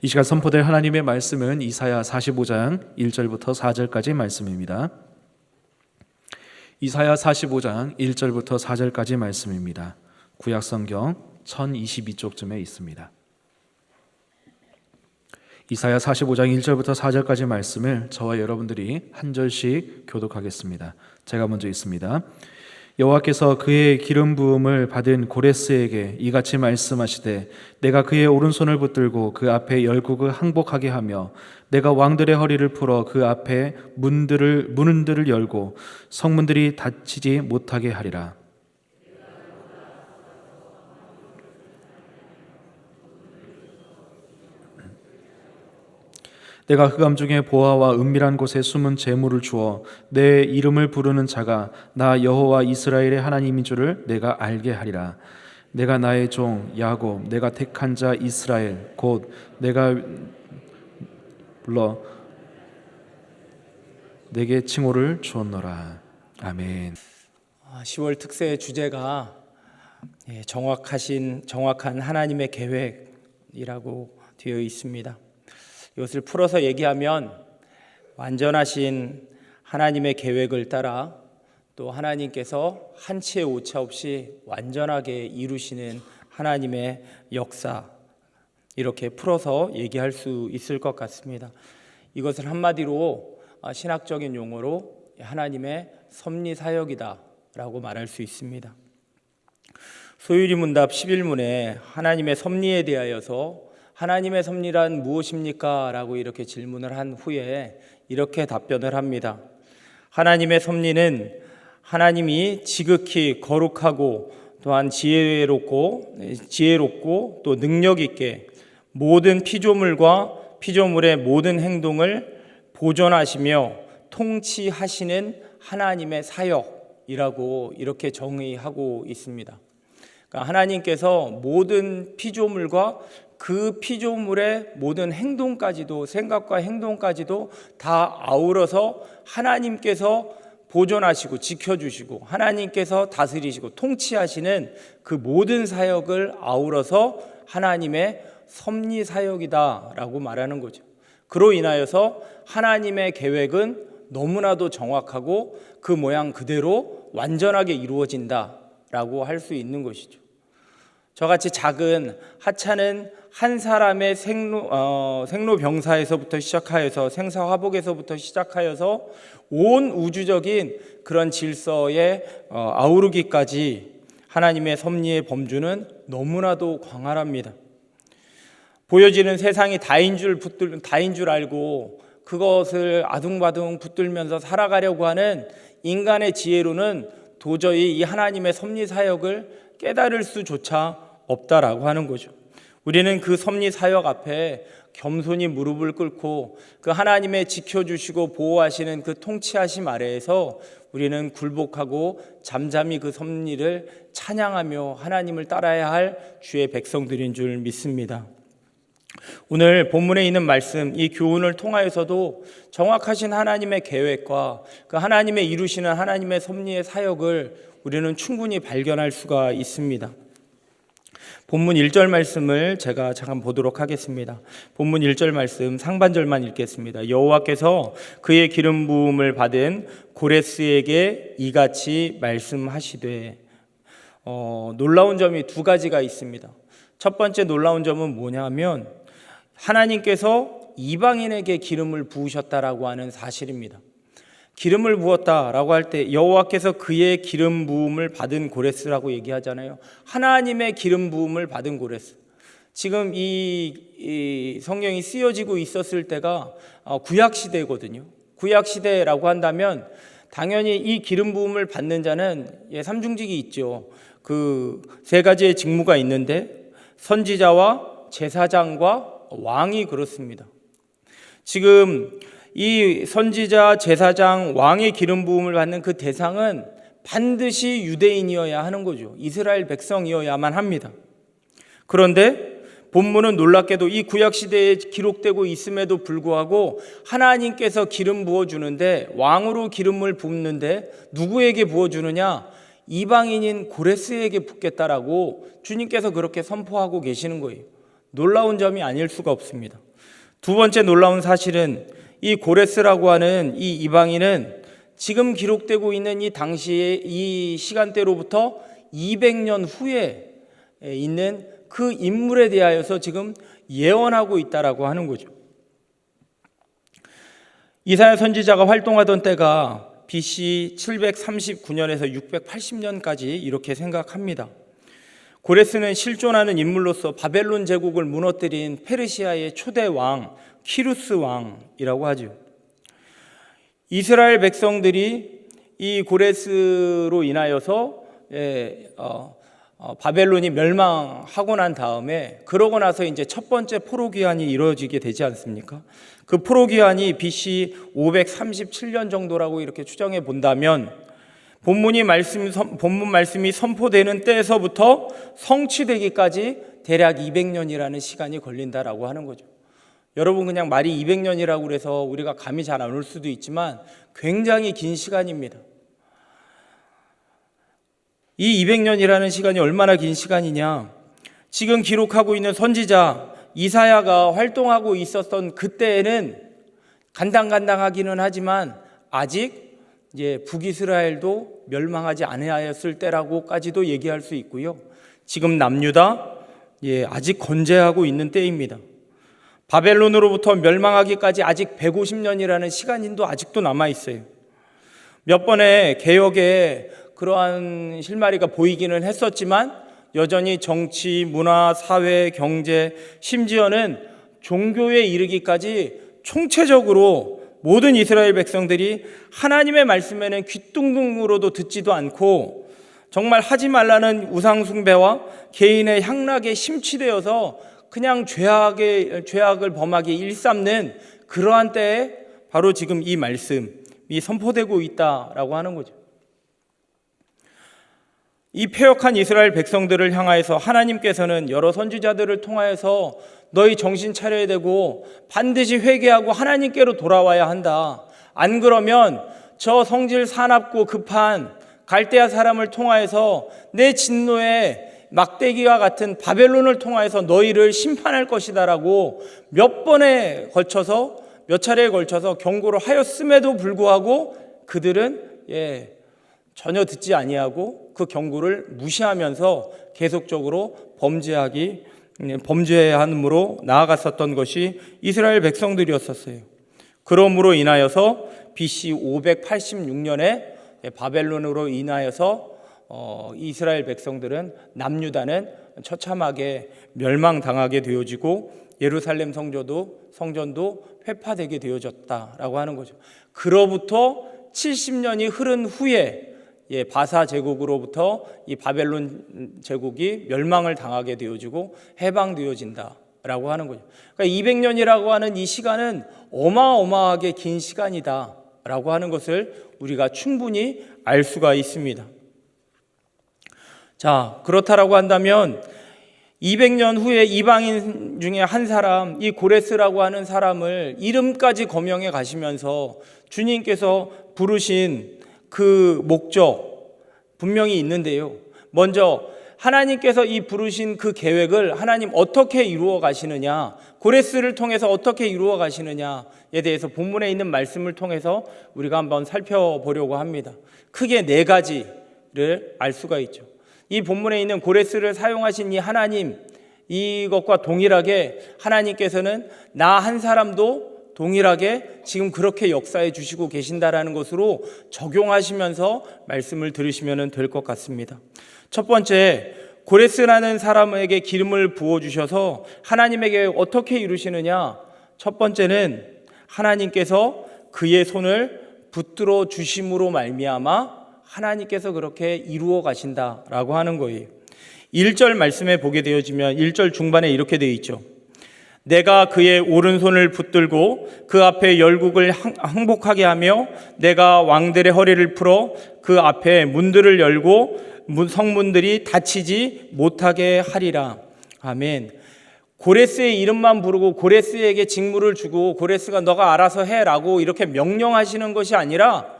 이 시간 선포될 하나님의 말씀은 이사야 45장 1절부터 4절까지 말씀입니다. 이사야 45장 1절부터 4절까지 말씀입니다. 구약성경 1022쪽쯤에 있습니다. 이사야 45장 1절부터 4절까지 말씀을 저와 여러분들이 한 절씩 교독하겠습니다. 제가 먼저 읽습니다. 여호와께서 그의 기름 부음을 받은 고레스에게 이같이 말씀하시되 내가 그의 오른손을 붙들고 그 앞에 열국을 항복하게 하며 내가 왕들의 허리를 풀어 그 앞에 문들을 열고 성문들이 닫히지 못하게 하리라. 내가 흑암 중에 보화와 은밀한 곳에 숨은 재물을 주어 내 이름을 부르는 자가 나 여호와 이스라엘의 하나님인 줄을 내가 알게 하리라. 내가 나의 종 야곱, 내가 택한 자 이스라엘, 곧 내가 불러 내게 칭호를 주었노라. 아멘. 10월 특세 주제가 정확한 하나님의 계획이라고 되어 있습니다. 이것을 풀어서 얘기하면 완전하신 하나님의 계획을 따라 또 하나님께서 한치의 오차 없이 완전하게 이루시는 하나님의 역사, 이렇게 풀어서 얘기할 수 있을 것 같습니다. 이것을 한마디로 신학적인 용어로 하나님의 섭리사역이다 라고 말할 수 있습니다. 소유리문답 11문에 하나님의 섭리에 대하여서 하나님의 섭리란 무엇입니까? 라고 이렇게 질문을 한 후에 이렇게 답변을 합니다. 하나님의 섭리는 하나님이 지극히 거룩하고 또한 지혜롭고 또 능력 있게 모든 피조물과 피조물의 모든 행동을 보존하시며 통치하시는 하나님의 사역이라고 이렇게 정의하고 있습니다. 그러니까 하나님께서 모든 피조물과 그 피조물의 모든 행동까지도, 생각과 행동까지도 다 아우러서 하나님께서 보존하시고 지켜주시고 하나님께서 다스리시고 통치하시는 그 모든 사역을 아우러서 하나님의 섭리 사역이다라고 말하는 거죠. 그로 인하여서 하나님의 계획은 너무나도 정확하고 그 모양 그대로 완전하게 이루어진다라고 할 수 있는 것이죠. 저같이 작은 하찮은 한 사람의 생로병사에서부터 시작하여서 생사화복에서부터 시작하여서 온 우주적인 그런 질서에 아우르기까지 하나님의 섭리의 범주는 너무나도 광활합니다. 보여지는 세상이 다인 줄 알고 그것을 아둥바둥 붙들면서 살아가려고 하는 인간의 지혜로는 도저히 이 하나님의 섭리 사역을 깨달을 수조차 없다라고 하는 거죠. 우리는 그 섭리 사역 앞에 겸손히 무릎을 꿇고 그 하나님의 지켜주시고 보호하시는 그 통치하심 아래에서 우리는 굴복하고 잠잠히 그 섭리를 찬양하며 하나님을 따라야 할 주의 백성들인 줄 믿습니다. 오늘 본문에 있는 말씀, 이 교훈을 통하여서도 정확하신 하나님의 계획과 그 하나님의 이루시는 하나님의 섭리의 사역을 우리는 충분히 발견할 수가 있습니다. 본문 1절 말씀을 제가 잠깐 보도록 하겠습니다. 본문 1절 말씀 상반절만 읽겠습니다. 여호와께서 그의 기름 부음을 받은 고레스에게 이같이 말씀하시되, 놀라운 점이 두 가지가 있습니다. 첫 번째 놀라운 점은 뭐냐면 하나님께서 이방인에게 기름을 부으셨다라고 하는 사실입니다. 기름을 부었다라고 할 때 여호와께서 그의 기름 부음을 받은 고레스라고 얘기하잖아요. 하나님의 기름 부음을 받은 고레스. 지금 이 성경이 쓰여지고 있었을 때가 구약시대거든요. 구약시대라고 한다면 당연히 이 기름 부음을 받는 자는 삼중직이 있죠. 그 세 가지의 직무가 있는데 선지자와 제사장과 왕이 그렇습니다. 지금 이 선지자, 제사장, 왕의 기름 부음을 받는 그 대상은 반드시 유대인이어야 하는 거죠. 이스라엘 백성이어야만 합니다. 그런데 본문은 놀랍게도 이 구약시대에 기록되고 있음에도 불구하고 하나님께서 기름 부어주는데, 왕으로 기름을 붓는데 누구에게 부어주느냐? 이방인인 고레스에게 붓겠다라고 주님께서 그렇게 선포하고 계시는 거예요. 놀라운 점이 아닐 수가 없습니다. 두 번째 놀라운 사실은 이 고레스라고 하는 이 이방인은 지금 기록되고 있는 이 당시의 이 시간대로부터 200년 후에 있는 그 인물에 대하여서 지금 예언하고 있다라고 하는 거죠. 이사야 선지자가 활동하던 때가 BC 739년에서 680년까지 이렇게 생각합니다. 고레스는 실존하는 인물로서 바벨론 제국을 무너뜨린 페르시아의 초대 왕 키루스 왕이라고 하죠. 이스라엘 백성들이 이 고레스로 인하여서 바벨론이 멸망하고 난 다음에 그러고 나서 이제 첫 번째 포로 귀환이 이루어지게 되지 않습니까? 그 포로 귀환이 BC 537년 정도라고 이렇게 추정해 본다면 본문 말씀이 선포되는 때에서부터 성취되기까지 대략 200년이라는 시간이 걸린다라고 하는 거죠. 여러분, 그냥 말이 200년이라고 그래서 우리가 감이 잘 안 올 수도 있지만 굉장히 긴 시간입니다. 이 200년이라는 시간이 얼마나 긴 시간이냐? 지금 기록하고 있는 선지자 이사야가 활동하고 있었던 그때에는 간당간당하기는 하지만 아직 이제 북이스라엘도 멸망하지 아니하였을 때라고까지도 얘기할 수 있고요. 지금 남유다 아직 건재하고 있는 때입니다. 바벨론으로부터 멸망하기까지 아직 150년이라는 시간인도 아직도 남아 있어요. 몇 번의 개혁에 그러한 실마리가 보이기는 했었지만 여전히 정치, 문화, 사회, 경제, 심지어는 종교에 이르기까지 총체적으로 모든 이스라엘 백성들이 하나님의 말씀에는 귀뚱뚱으로도 듣지도 않고 정말 하지 말라는 우상 숭배와 개인의 향락에 심취되어서 그냥 죄악을 범하기 일삼는 그러한 때에 바로 지금 이 말씀이 선포되고 있다라고 하는 거죠. 이 패역한 이스라엘 백성들을 향하여서 하나님께서는 여러 선지자들을 통하여서 너희 정신 차려야 되고 반드시 회개하고 하나님께로 돌아와야 한다. 안 그러면 저 성질 사납고 급한 갈대아 사람을 통하여서 내 진노에 막대기와 같은 바벨론을 통하여서 너희를 심판할 것이다라고 몇 차례에 걸쳐서 경고를 하였음에도 불구하고 그들은 전혀 듣지 아니하고 그 경고를 무시하면서 계속적으로 범죄함으로 나아갔었던 것이 이스라엘 백성들이었었어요. 그러므로 인하여서 BC 586년에 바벨론으로 인하여서 이스라엘 백성들은 남유다는 처참하게 멸망당하게 되어지고 예루살렘 성전도 회파되게 되어졌다라고 하는 거죠. 그로부터 70년이 흐른 후에 바사 제국으로부터 이 바벨론 제국이 멸망을 당하게 되어지고 해방되어진다라고 하는 거죠. 그러니까 200년이라고 하는 이 시간은 어마어마하게 긴 시간이다라고 하는 것을 우리가 충분히 알 수가 있습니다. 자, 그렇다라고 한다면 200년 후에 이방인 중에 한 사람, 이 고레스라고 하는 사람을 이름까지 거명해 가시면서 주님께서 부르신 그 목적 분명히 있는데요. 먼저 하나님께서 이 부르신 그 계획을 하나님 어떻게 이루어 가시느냐, 고레스를 통해서 어떻게 이루어 가시느냐에 대해서 본문에 있는 말씀을 통해서 우리가 한번 살펴보려고 합니다. 크게 네 가지를 알 수가 있죠. 이 본문에 있는 고레스를 사용하신 이 하나님, 이것과 동일하게 하나님께서는 나 한 사람도 동일하게 지금 그렇게 역사해 주시고 계신다라는 것으로 적용하시면서 말씀을 들으시면 될 것 같습니다. 첫 번째, 고레스라는 사람에게 기름을 부어주셔서 하나님에게 어떻게 이루시느냐? 첫 번째는 하나님께서 그의 손을 붙들어 주심으로 말미암아 하나님께서 그렇게 이루어 가신다라고 하는 거예요. 1절 말씀에 보게 되어지면 1절 중반에 이렇게 되어 있죠. 내가 그의 오른손을 붙들고 그 앞에 열국을 항복하게 하며 내가 왕들의 허리를 풀어 그 앞에 문들을 열고 성문들이 닫히지 못하게 하리라. 아멘. 고레스의 이름만 부르고 고레스에게 직무를 주고 고레스가 너가 알아서 해라고 이렇게 명령하시는 것이 아니라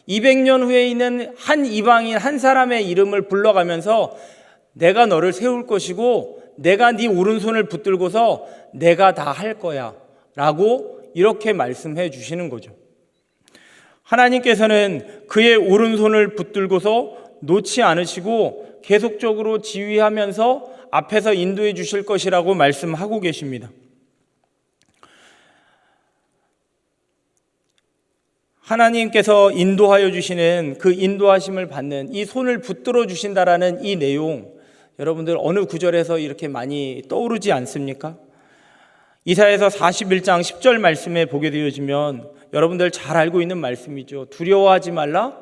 200년 후에 있는 한 이방인 한 사람의 이름을 불러가면서 내가 너를 세울 것이고 내가 네 오른손을 붙들고서 내가 다 할 거야 라고 이렇게 말씀해 주시는 거죠. 하나님께서는 그의 오른손을 붙들고서 놓지 않으시고 계속적으로 지휘하면서 앞에서 인도해 주실 것이라고 말씀하고 계십니다. 하나님께서 인도하여 주시는 그 인도하심을 받는 이 손을 붙들어 주신다라는 이 내용, 여러분들 어느 구절에서 이렇게 많이 떠오르지 않습니까? 이사야서 41장 10절 말씀에 보게 되어지면 여러분들 잘 알고 있는 말씀이죠. 두려워하지 말라,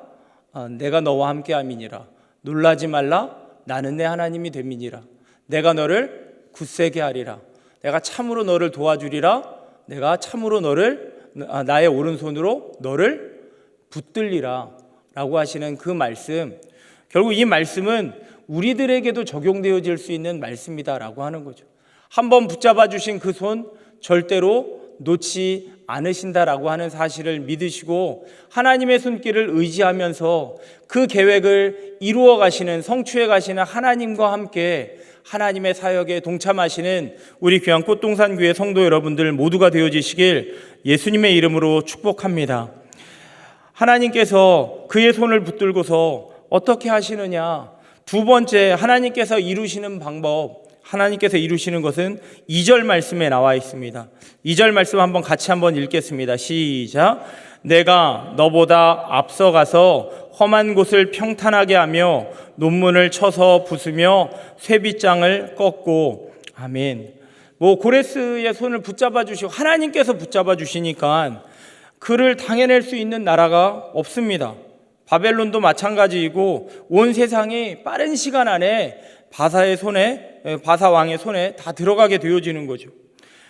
내가 너와 함께함이니라. 놀라지 말라, 나는 내 하나님이 됨이니라. 내가 너를 굳세게 하리라. 내가 참으로 너를 도와주리라. 내가 참으로 나의 오른손으로 너를 붙들리라 라고 하시는 그 말씀, 결국 이 말씀은 우리들에게도 적용되어질 수 있는 말씀이다라고 하는 거죠. 한번 붙잡아 주신 그 손 절대로 놓지 않으신다라고 하는 사실을 믿으시고 하나님의 손길을 의지하면서 그 계획을 이루어 가시는, 성취해 가시는 하나님과 함께 하나님의 사역에 동참하시는 우리 귀한 꽃동산교회 성도 여러분들 모두가 되어지시길 예수님의 이름으로 축복합니다. 하나님께서 그의 손을 붙들고서 어떻게 하시느냐? 두 번째, 하나님께서 이루시는 방법, 하나님께서 이루시는 것은 2절 말씀에 나와 있습니다. 2절 말씀 같이 한번 읽겠습니다. 시작. 내가 너보다 앞서가서 험한 곳을 평탄하게 하며 논문을 쳐서 부수며 쇠빗장을 꺾고. 아멘. 고레스의 손을 붙잡아 주시고 하나님께서 붙잡아 주시니까 그를 당해낼 수 있는 나라가 없습니다. 바벨론도 마찬가지이고 온 세상이 빠른 시간 안에 바사 왕의 손에 다 들어가게 되어지는 거죠.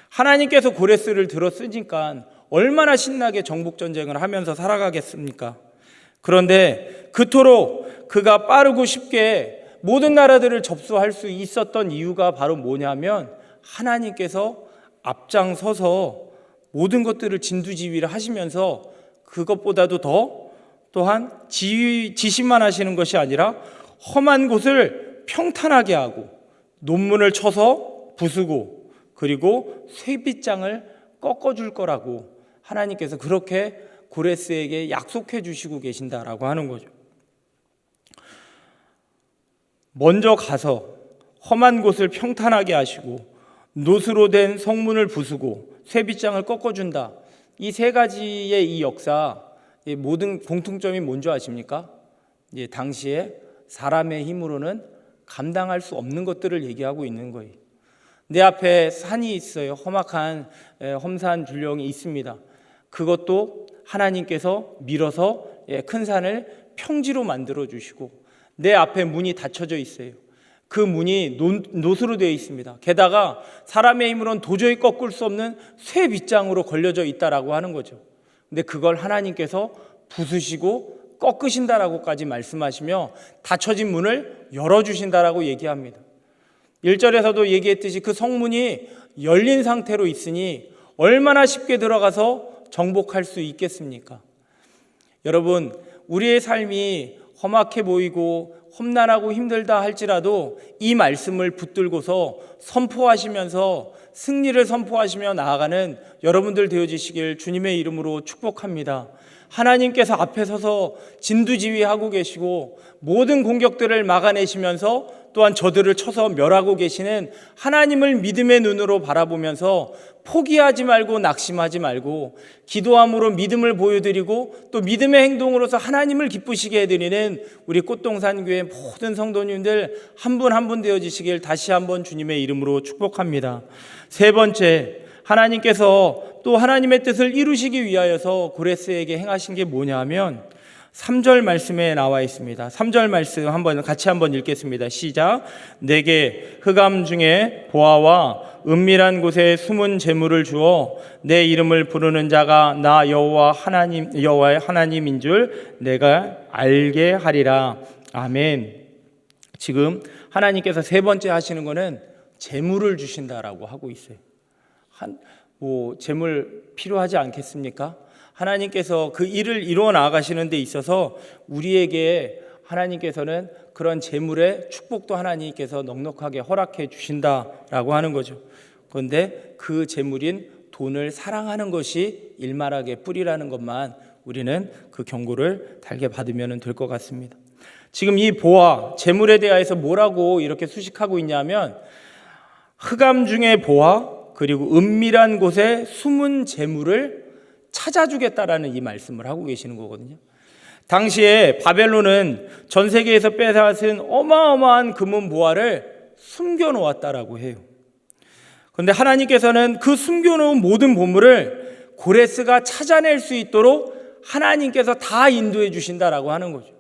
하나님께서 고레스를 들어 쓰니까 얼마나 신나게 정복 전쟁을 하면서 살아가겠습니까? 그런데 그토록 그가 빠르고 쉽게 모든 나라들을 접수할 수 있었던 이유가 바로 뭐냐면 하나님께서 앞장서서 모든 것들을 진두지휘를 하시면서 그것보다도 또한 지시만 하시는 것이 아니라 험한 곳을 평탄하게 하고 논문을 쳐서 부수고 그리고 쇠빗장을 꺾어줄 거라고 하나님께서 그렇게 고레스에게 약속해 주시고 계신다라고 하는 거죠. 먼저 가서 험한 곳을 평탄하게 하시고 노수로 된 성문을 부수고 쇠빗장을 꺾어준다. 이 세 가지의 이 역사, 모든 공통점이 뭔지 아십니까? 당시에 사람의 힘으로는 감당할 수 없는 것들을 얘기하고 있는 거예요. 내 앞에 산이 있어요. 험악한 험산 줄령이 있습니다. 그것도 하나님께서 밀어서 큰 산을 평지로 만들어 주시고 내 앞에 문이 닫혀져 있어요. 그 문이 노수로 되어 있습니다. 게다가 사람의 힘으로는 도저히 꺾을 수 없는 쇠 빗장으로 걸려져 있다라고 하는 거죠. 근데 그걸 하나님께서 부수시고 꺾으신다라고까지 말씀하시며 닫혀진 문을 열어주신다라고 얘기합니다. 1절에서도 얘기했듯이 그 성문이 열린 상태로 있으니 얼마나 쉽게 들어가서 정복할 수 있겠습니까? 여러분, 우리의 삶이 험악해 보이고 험난하고 힘들다 할지라도 이 말씀을 붙들고서 선포하시면서 승리를 선포하시며 나아가는 여러분들 되어지시길 주님의 이름으로 축복합니다. 하나님께서 앞에 서서 진두지휘하고 계시고 모든 공격들을 막아내시면서 또한 저들을 쳐서 멸하고 계시는 하나님을 믿음의 눈으로 바라보면서 포기하지 말고 낙심하지 말고 기도함으로 믿음을 보여드리고 또 믿음의 행동으로서 하나님을 기쁘시게 해드리는 우리 꽃동산교회 모든 성도님들 한 분 한 분 되어지시길 다시 한번 주님의 이름으로 축복합니다. 세 번째, 하나님께서 또 하나님의 뜻을 이루시기 위하여서 고레스에게 행하신 게 뭐냐면 3절 말씀에 나와 있습니다. 3절 말씀 같이 한번 읽겠습니다. 시작. 내게 흑암 중에 보아와 은밀한 곳에 숨은 재물을 주어 내 이름을 부르는 자가 나 여호와의 하나님인 줄 내가 알게 하리라. 아멘. 지금 하나님께서 세 번째 하시는 거는 재물을 주신다라고 하고 있어요. 재물 필요하지 않겠습니까? 하나님께서 그 일을 이루어 나가시는 데 있어서 우리에게 하나님께서는 그런 재물의 축복도 하나님께서 넉넉하게 허락해 주신다라고 하는 거죠. 그런데 그 재물인 돈을 사랑하는 것이 일말하게 뿌리라는 것만 우리는 그 경고를 달게 받으면 될 것 같습니다. 지금 이 보화, 재물에 대하여서 뭐라고 이렇게 수식하고 있냐면 흑암 중의 보화, 그리고 은밀한 곳에 숨은 재물을 찾아주겠다라는 이 말씀을 하고 계시는 거거든요. 당시에 바벨론은 전 세계에서 빼앗은 어마어마한 금은 보화를 숨겨놓았다라고 해요. 그런데 하나님께서는 그 숨겨놓은 모든 보물을 고레스가 찾아낼 수 있도록 하나님께서 다 인도해 주신다라고 하는 거죠.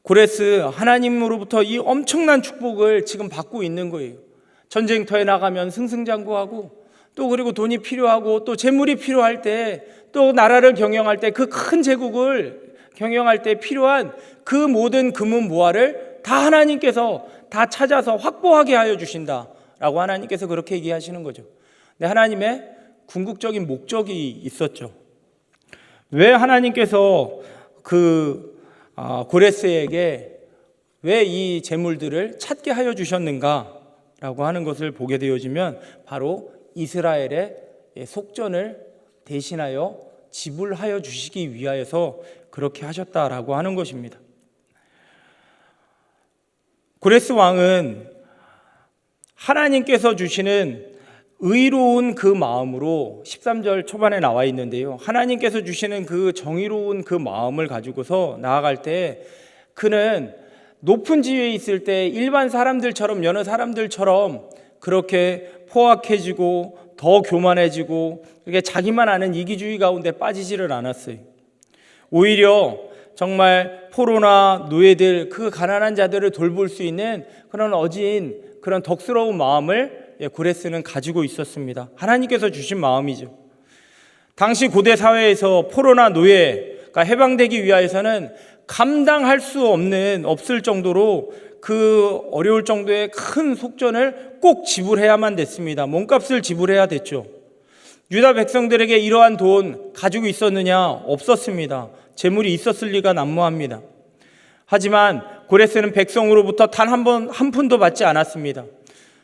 고레스, 하나님으로부터 이 엄청난 축복을 지금 받고 있는 거예요. 전쟁터에 나가면 승승장구하고, 또 그리고 돈이 필요하고, 또 재물이 필요할 때, 또 나라를 경영할 때, 그 큰 제국을 경영할 때 필요한 그 모든 금은 보화를 다 하나님께서 다 찾아서 확보하게 하여 주신다라고 하나님께서 그렇게 얘기하시는 거죠. 근데 하나님의 궁극적인 목적이 있었죠. 왜 하나님께서 고레스에게 왜 이 재물들을 찾게 하여 주셨는가라고 하는 것을 보게 되어지면 바로 이스라엘의 속전을 대신하여 지불하여 주시기 위하여서 그렇게 하셨다라고 하는 것입니다. 고레스 왕은 하나님께서 주시는 의로운 그 마음으로 13절 초반에 나와 있는데요, 하나님께서 주시는 그 정의로운 그 마음을 가지고서 나아갈 때 그는 높은 지위에 있을 때 일반 사람들처럼, 여러 사람들처럼 그렇게 포악해지고 더 교만해지고 이렇게 자기만 아는 이기주의 가운데 빠지지를 않았어요. 오히려 정말 포로나 노예들, 그 가난한 자들을 돌볼 수 있는 그런 어진, 그런 덕스러운 마음을 고레스는 가지고 있었습니다. 하나님께서 주신 마음이죠. 당시 고대 사회에서 포로나 노예가 해방되기 위해서는 감당할 수 없을 정도로 그 어려울 정도의 큰 속전을 꼭 지불해야만 됐습니다. 몸값을 지불해야 됐죠. 유다 백성들에게 이러한 돈 가지고 있었느냐? 없었습니다. 재물이 있었을 리가 난무합니다. 하지만 고레스는 백성으로부터 단 한 푼도 받지 않았습니다.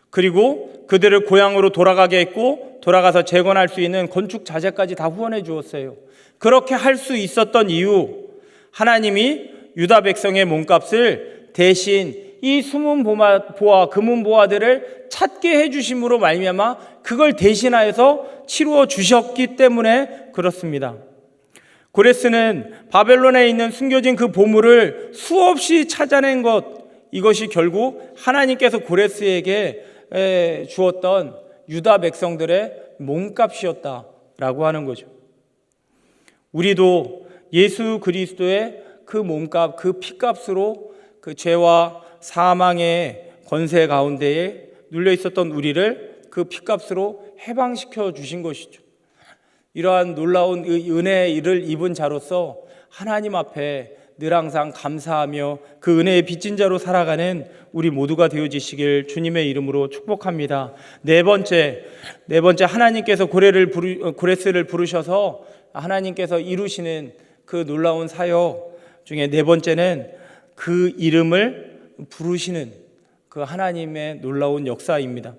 그리고 그들을 고향으로 돌아가게 했고, 돌아가서 재건할 수 있는 건축 자재까지 다 후원해 주었어요. 그렇게 할 수 있었던 이유, 하나님이 유다 백성의 몸값을 대신 이 숨은 보화, 금은 보화들을 찾게 해주심으로 말미암아 그걸 대신하여서 치루어 주셨기 때문에 그렇습니다. 고레스는 바벨론에 있는 숨겨진 그 보물을 수없이 찾아낸 것, 이것이 결국 하나님께서 고레스에게 주었던 유다 백성들의 몸값이었다라고 하는 거죠. 우리도 예수 그리스도의 그 몸값, 그 피값으로 그 죄와 사망의 권세 가운데에 눌려 있었던 우리를 그 피값으로 해방시켜 주신 것이죠. 이러한 놀라운 은혜를 입은 자로서 하나님 앞에 늘 항상 감사하며 그 은혜의 빚진 자로 살아가는 우리 모두가 되어지시길 주님의 이름으로 축복합니다. 네 번째 하나님께서 고레스를 부르셔서 하나님께서 이루시는 그 놀라운 사역 중에 네 번째는 그 이름을 부르시는 그 하나님의 놀라운 역사입니다.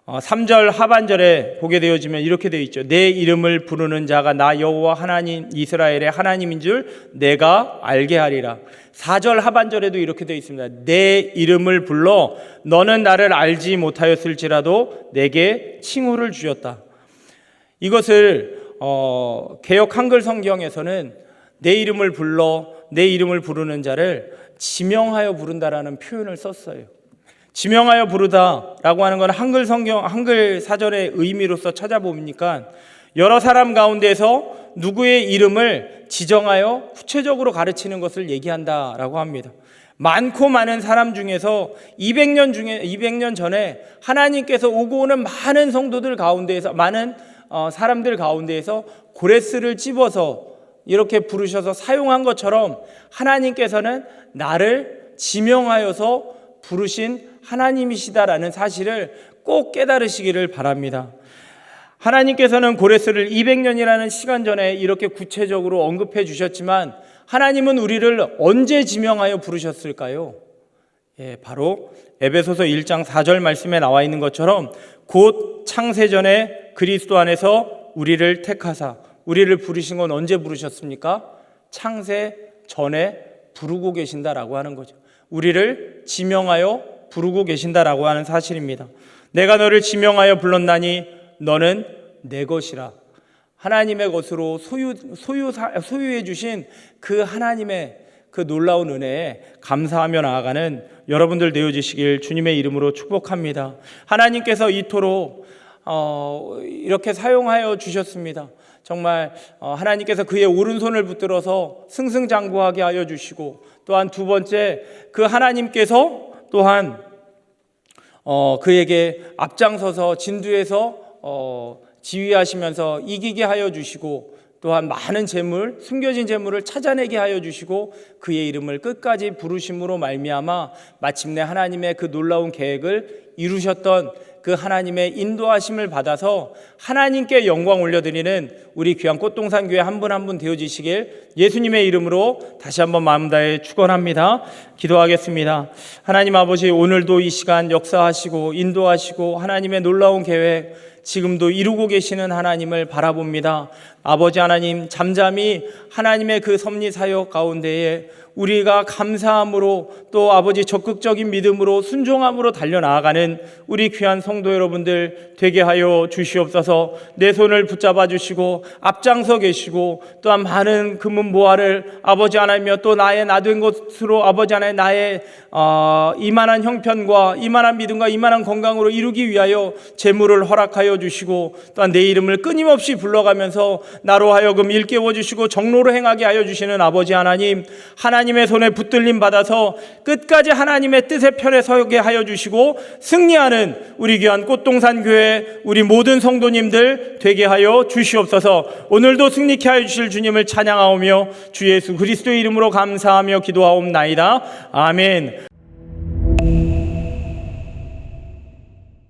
3절 하반절에 보게 되어지면 이렇게 되어 있죠. 내 이름을 부르는 자가 나 여호와 하나님 이스라엘의 하나님인 줄 내가 알게 하리라. 4절 하반절에도 이렇게 되어 있습니다. 내 이름을 불러 너는 나를 알지 못하였을지라도 내게 칭호를 주셨다. 이것을 개역 한글 성경에서는 내 이름을 불러, 내 이름을 부르는 자를 지명하여 부른다라는 표현을 썼어요. 지명하여 부르다라고 하는 건 한글 사전의 의미로서 찾아보니까 여러 사람 가운데서 누구의 이름을 지정하여 구체적으로 가르치는 것을 얘기한다라고 합니다. 많고 많은 사람 중에서 200년 전에 하나님께서 오고 오는 많은 성도들 가운데에서, 많은 사람들 가운데에서 고레스를 집어서 이렇게 부르셔서 사용한 것처럼 하나님께서는 나를 지명하여서 부르신 하나님이시다라는 사실을 꼭 깨달으시기를 바랍니다. 하나님께서는 고레스를 200년이라는 시간 전에 이렇게 구체적으로 언급해 주셨지만 하나님은 우리를 언제 지명하여 부르셨을까요? 바로 에베소서 1장 4절 말씀에 나와 있는 것처럼 곧 창세전에 그리스도 안에서 우리를 택하사, 우리를 부르신 건 언제 부르셨습니까? 창세 전에 부르고 계신다라고 하는 거죠. 우리를 지명하여 부르고 계신다라고 하는 사실입니다. 내가 너를 지명하여 불렀나니 너는 내 것이라. 하나님의 것으로 소유해 주신 그 하나님의 그 놀라운 은혜에 감사하며 나아가는 여러분들 되어주시길 주님의 이름으로 축복합니다. 하나님께서 이토록 이렇게 사용하여 주셨습니다. 정말 하나님께서 그의 오른손을 붙들어서 승승장구하게 하여 주시고, 또한 두 번째, 그 하나님께서 또한 그에게 앞장서서 진두에서 지휘하시면서 이기게 하여 주시고, 또한 많은 재물, 숨겨진 재물을 찾아내게 하여 주시고, 그의 이름을 끝까지 부르심으로 말미암아 마침내 하나님의 그 놀라운 계획을 이루셨던 그 하나님의 인도하심을 받아서 하나님께 영광 올려드리는 우리 귀한 꽃동산 교회 한 분 한 분 되어지시길 예수님의 이름으로 다시 한번 마음 다해 축원합니다. 기도하겠습니다. 하나님 아버지, 오늘도 이 시간 역사하시고 인도하시고 하나님의 놀라운 계획 지금도 이루고 계시는 하나님을 바라봅니다. 아버지 하나님, 잠잠히 하나님의 그 섭리 사역 가운데에 우리가 감사함으로, 또 아버지 적극적인 믿음으로 순종함으로 달려나아가는 우리 귀한 성도 여러분들 되게 하여 주시옵소서. 내 손을 붙잡아 주시고 앞장서 계시고, 또한 많은 금은 보화를 아버지 하나님이여 또 나의 나된 것으로 아버지 하나님 나의 이만한 형편과 이만한 믿음과 이만한 건강으로 이루기 위하여 재물을 허락하여 주시고, 또한 내 이름을 끊임없이 불러가면서 나로 하여금 일깨워 주시고 정로로 행하게 하여 주시는 아버지 하나님, 하나님의 손에 붙들림 받아서 끝까지 하나님의 뜻의 편에 서게 하여 주시고 승리하는 우리 귀한 꽃동산 교회 우리 모든 성도님들 되게 하여 주시옵소서. 오늘도 승리케 하여 주실 주님을 찬양하오며 주 예수 그리스도의 이름으로 감사하며 기도하옵나이다. 아멘.